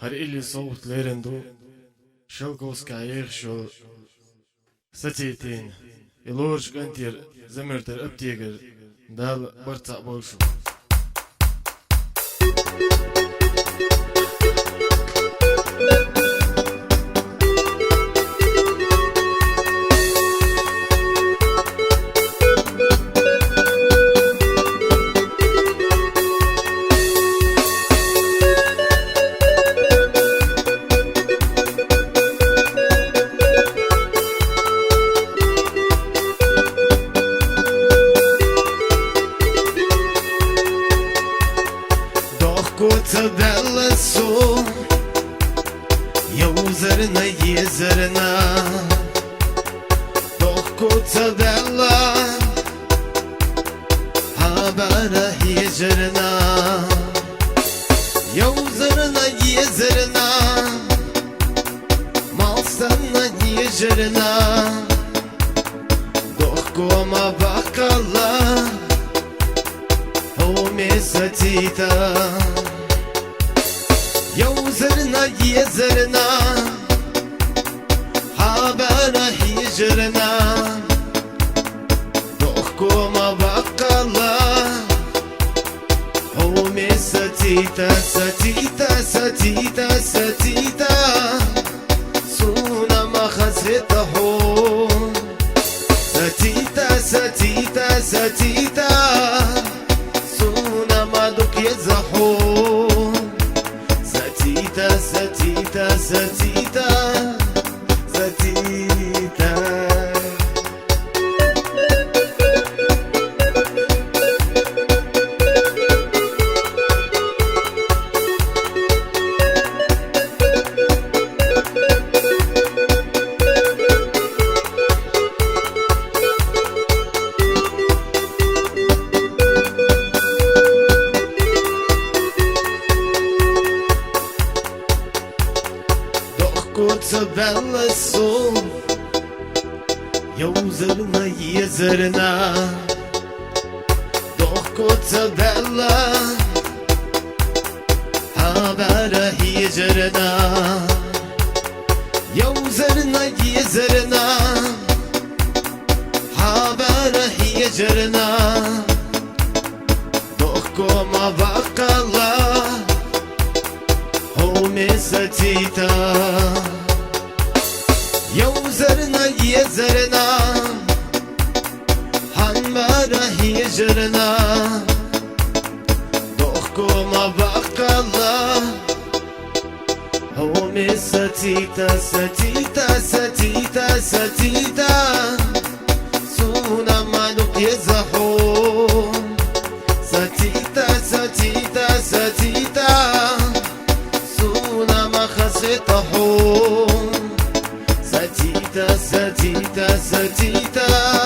Har illi صوت ليرندو شلكوس كاير شو ستيتين يلورش كنتير زمرتر ابتيجر دال برتا بولشو Коца дала сон, я узерна езерна. Doch коца дала, habara езерна. Я узерна езерна, malsana езерна. Doch кома bakala, o mesatita. يوزرنا يزرنا حابنا هجرنا نحكم بقلا هومي ستيتا ستيتا ستيتا ستيتا سونا ما خزتهم ستيتا ستيتا ستيتا سونا ما دوك يزحون ستيتا ستيتا ستيتا ستيتا Коца бела сон, я узерна езерна. Doch коца бела, habara hijrna. Я узерна езерна, habara hijrna. Doch кома bakala, هومي ستيتا يوزرنا يزرنا حنبرا هجرنا دوخكو ما بقلا هومي ستيتا ستيتا ستيتا ستيتا سونا مالوك يزحون ستيتا ستيتا ستيتا سونا ما خسيتهم ستيتا ستيتا ستيتا